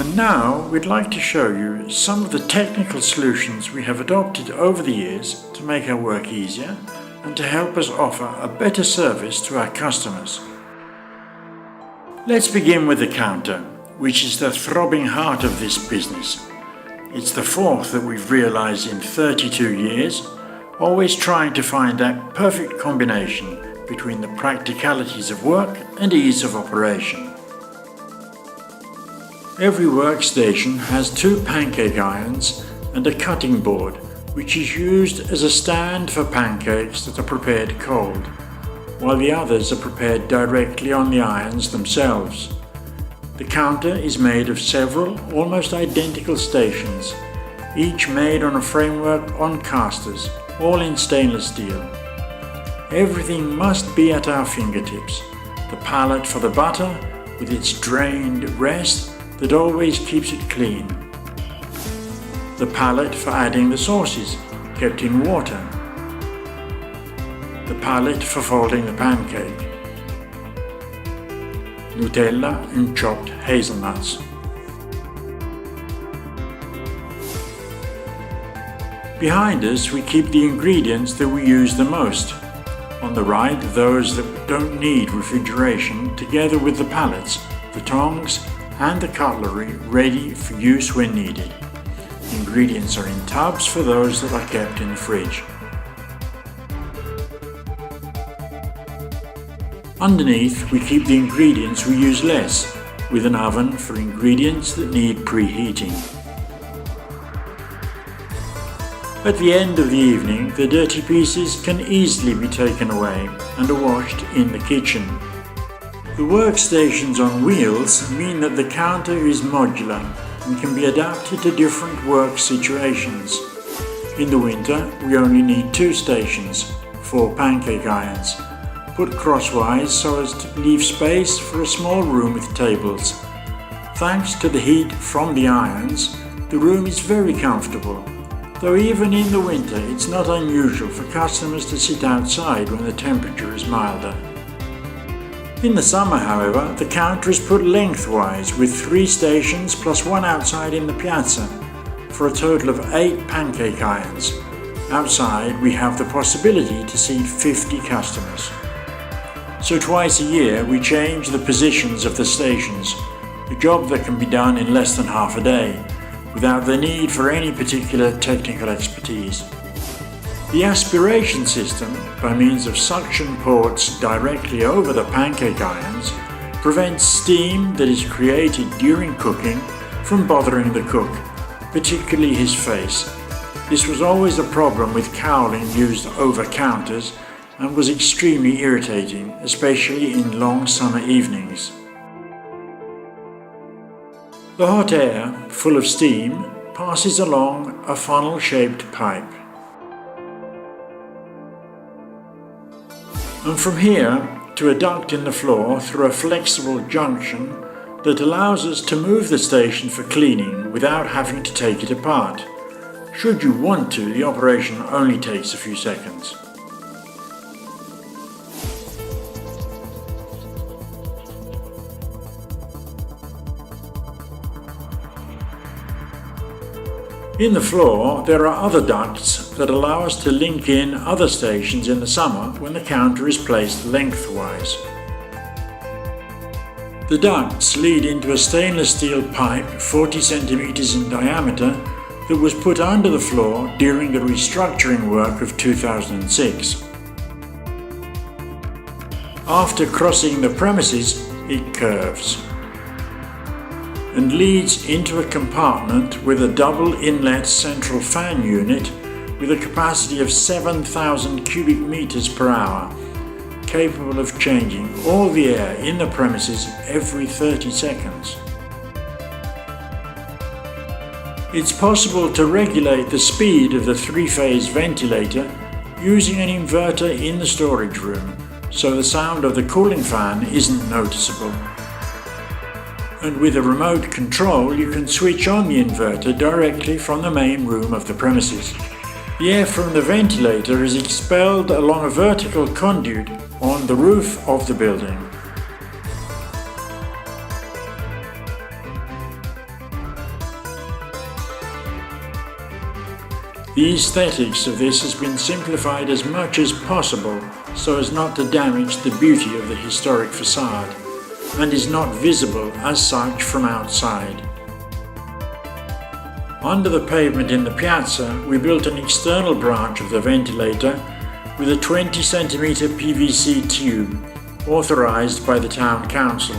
And now we'd like to show you some of the technical solutions we have adopted over the years to make our work easier and to help us offer a better service to our customers. Let's begin with the counter, which is the throbbing heart of this business. It's the fourth that we've realized in 32 years, always trying to find that perfect combination between the practicalities of work and ease of operation. Every workstation has 2 pancake irons and a cutting board, which is used as a stand for pancakes that are prepared cold, while the others are prepared directly on the irons themselves. The counter is made of several almost identical stations, each made on a framework on casters, all in stainless steel. Everything must be at our fingertips. The pallet for the butter, with its drained rest that always keeps it clean. The pallet for adding the sauces, kept in water. The pallet for folding the pancake. Nutella and chopped hazelnuts. Behind us we keep the ingredients that we use the most. On the right, those that don't need refrigeration, together with the pallets, the tongs and the cutlery ready for use when needed. Ingredients are in tubs for those that are kept in the fridge. Underneath, we keep the ingredients we use less, with an oven for ingredients that need preheating. At the end of the evening, the dirty pieces can easily be taken away and are washed in the kitchen. The workstations on wheels mean that the counter is modular and can be adapted to different work situations. In the winter, we only need 2 stations, 4 pancake irons, put crosswise so as to leave space for a small room with tables. Thanks to the heat from the irons, the room is very comfortable, though even in the winter it's not unusual for customers to sit outside when the temperature is milder. In the summer, however, the counter is put lengthwise with 3 stations plus 1 outside in the piazza, for a total of 8 pancake irons. Outside we have the possibility to seat 50 customers. So twice a year we change the positions of the stations, a job that can be done in less than half a day, without the need for any particular technical expertise. The aspiration system, by means of suction ports directly over the pancake irons, prevents steam that is created during cooking from bothering the cook, particularly his face. This was always a problem with cowling used over counters and was extremely irritating, especially in long summer evenings. The hot air, full of steam, passes along a funnel-shaped pipe. And from here to a duct in the floor through a flexible junction that allows us to move the station for cleaning without having to take it apart. Should you want to, the operation only takes a few seconds. In the floor, there are other ducts that allow us to link in other stations in the summer when the counter is placed lengthwise. The ducts lead into a stainless steel pipe 40 centimeters in diameter that was put under the floor during the restructuring work of 2006. After crossing the premises, it curves and leads into a compartment with a double inlet central fan unit with a capacity of 7,000 cubic meters per hour, capable of changing all the air in the premises every 30 seconds. It's possible to regulate the speed of the 3-phase ventilator using an inverter in the storage room, so the sound of the cooling fan isn't noticeable. And with a remote control you can switch on the inverter directly from the main room of the premises. The air from the ventilator is expelled along a vertical conduit on the roof of the building. The aesthetics of this has been simplified as much as possible so as not to damage the beauty of the historic facade, and is not visible as such from outside. Under the pavement in the piazza, we built an external branch of the ventilator with a 20 cm PVC tube, authorised by the Town Council.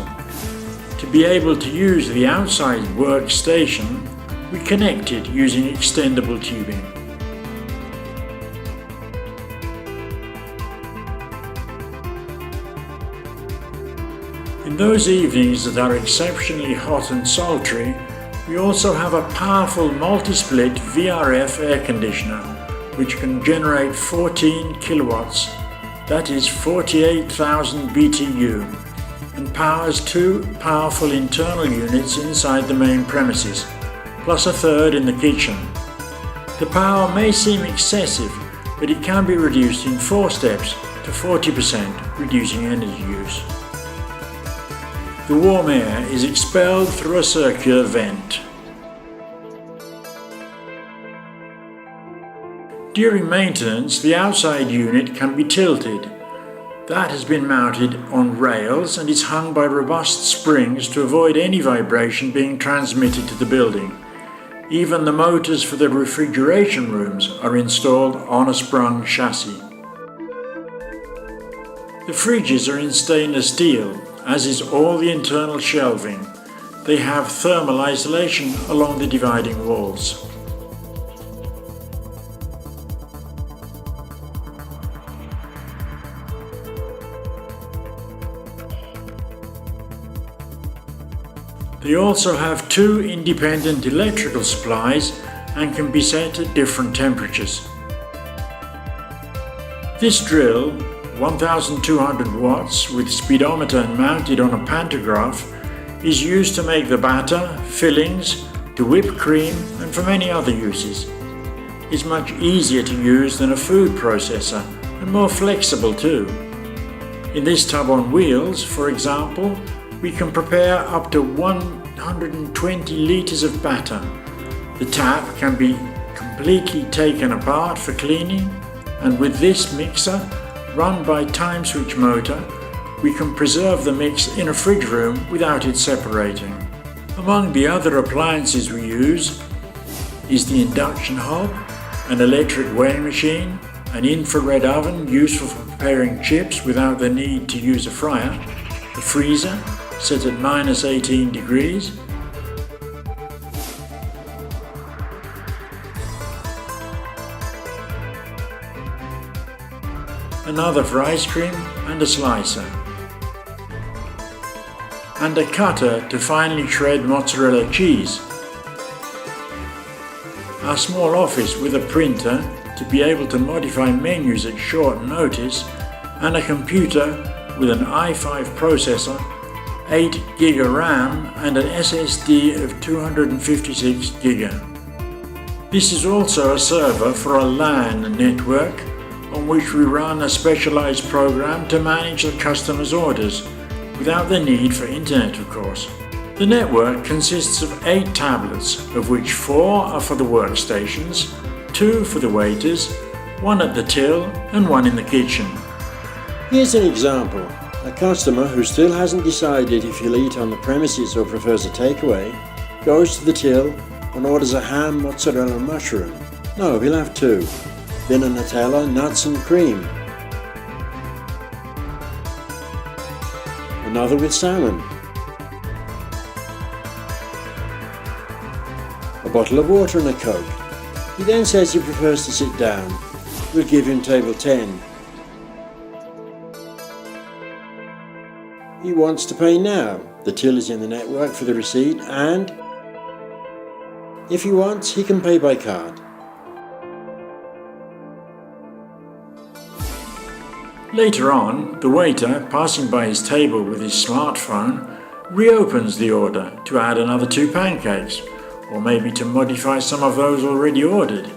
To be able to use the outside workstation, we connected using extendable tubing. In those evenings that are exceptionally hot and sultry, we also have a powerful multi-split VRF air conditioner which can generate 14 kilowatts, that is 48,000 BTU, and powers two powerful internal units inside the main premises, plus a third in the kitchen. The power may seem excessive, but it can be reduced in 4 steps to 40%, reducing energy use. The warm air is expelled through a circular vent. During maintenance, the outside unit can be tilted. That has been mounted on rails and is hung by robust springs to avoid any vibration being transmitted to the building. Even the motors for the refrigeration rooms are installed on a sprung chassis. The fridges are in stainless steel, as is all the internal shelving. They have thermal isolation along the dividing walls. They also have 2 independent electrical supplies and can be set at different temperatures. This drill, 1200 watts with speedometer mounted on a pantograph, is used to make the batter, fillings, to whip cream and for many other uses. It's much easier to use than a food processor and more flexible too. In this tub on wheels, for example, we can prepare up to 120 litres of batter. The tap can be completely taken apart for cleaning, and with this mixer, run by time switch motor, we can preserve the mix in a fridge room without it separating. Among the other appliances we use is the induction hob, an electric weighing machine, an infrared oven useful for preparing chips without the need to use a fryer, a freezer set at -18 degrees, another for ice cream and a slicer, and a cutter to finely shred mozzarella cheese. Our small office with a printer to be able to modify menus at short notice, and a computer with an i5 processor, 8 GB RAM and an SSD of 256 GB. This is also a server for a LAN network on which we run a specialized program to manage the customer's orders, without the need for internet of course. The network consists of 8 tablets, of which 4 are for the workstations, 2 for the waiters, 1 at the till and 1 in the kitchen. Here's an example. A customer who still hasn't decided if he'll eat on the premises or prefers a takeaway goes to the till and orders a ham, mozzarella and mushroom. No, he'll have 2. Then a Nutella, nuts and cream. Another with salmon. A bottle of water and a Coke. He then says he prefers to sit down. We'll give him table 10. He wants to pay now. The till is in the network for the receipt, and if he wants, he can pay by card. Later on, the waiter, passing by his table with his smartphone, reopens the order to add another 2 pancakes, or maybe to modify some of those already ordered.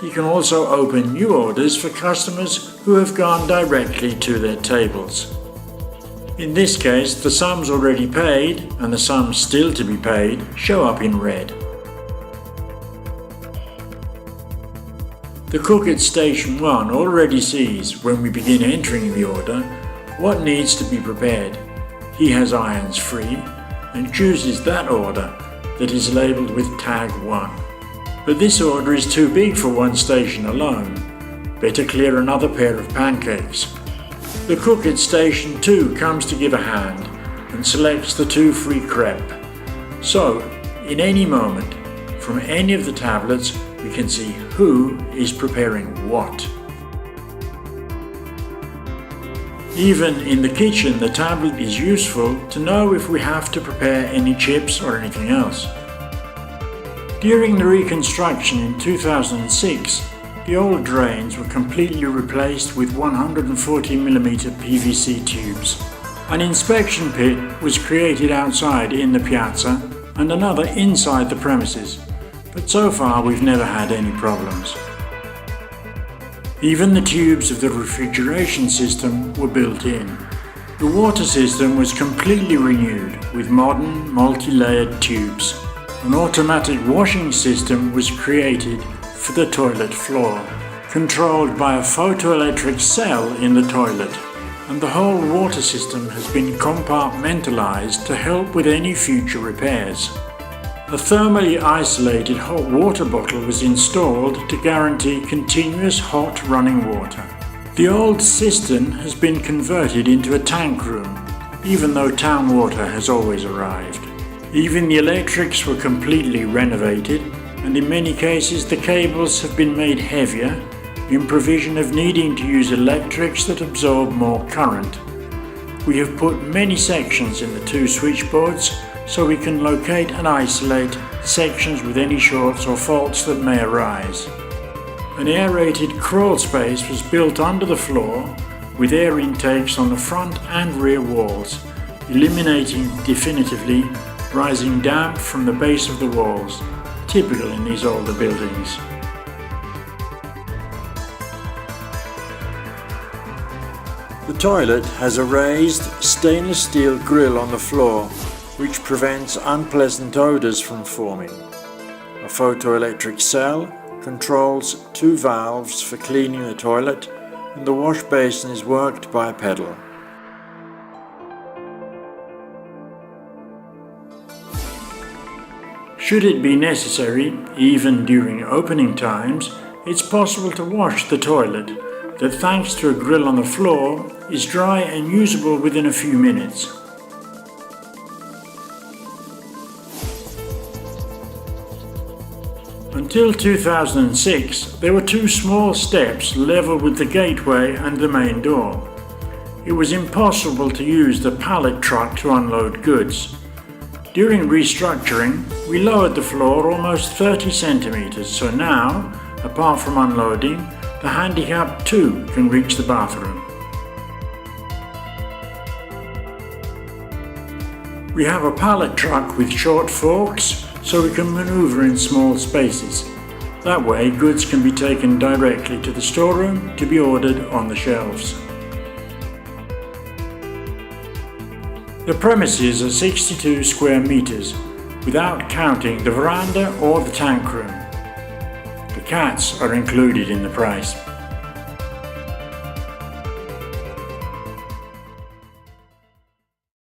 He can also open new orders for customers who have gone directly to their tables. In this case, the sums already paid and the sums still to be paid show up in red. The cook at Station 1 already sees, when we begin entering the order, what needs to be prepared. He has irons free and chooses that order that is labelled with tag 1. But this order is too big for one station alone. Better clear another pair of pancakes. The cook at Station 2 comes to give a hand and selects the 2 free crepe. So, in any moment, from any of the tablets, we can see who is preparing what. Even in the kitchen, the tablet is useful to know if we have to prepare any chips or anything else. During the reconstruction in 2006, the old drains were completely replaced with 140mm PVC tubes. An inspection pit was created outside in the piazza and another inside the premises, but so far we've never had any problems. Even the tubes of the refrigeration system were built in. The water system was completely renewed with modern multi-layered tubes. An automatic washing system was created for the toilet floor, controlled by a photoelectric cell in the toilet, and the whole water system has been compartmentalized to help with any future repairs. A thermally isolated hot water bottle was installed to guarantee continuous hot running water. The old cistern has been converted into a tank room, even though town water has always arrived. Even the electrics were completely renovated, and in many cases the cables have been made heavier in provision of needing to use electrics that absorb more current. We have put many sections in the 2 switchboards so we can locate and isolate sections with any shorts or faults that may arise. An aerated crawl space was built under the floor with air intakes on the front and rear walls, eliminating definitively rising damp from the base of the walls, typical in these older buildings. The toilet has a raised stainless steel grill on the floor, which prevents unpleasant odours from forming. A photoelectric cell controls 2 valves for cleaning the toilet, and the wash basin is worked by a pedal. Should it be necessary, even during opening times, it's possible to wash the toilet that, thanks to a grill on the floor, is dry and usable within a few minutes. Until 2006, there were 2 small steps level with the gateway and the main door. It was impossible to use the pallet truck to unload goods. During restructuring, we lowered the floor almost 30 centimeters, so now, apart from unloading, the handicapped too can reach the bathroom. We have a pallet truck with short forks, so we can maneuver in small spaces. That way, goods can be taken directly to the storeroom to be ordered on the shelves. The premises are 62 square meters, without counting the veranda or the tank room. The cats are included in the price.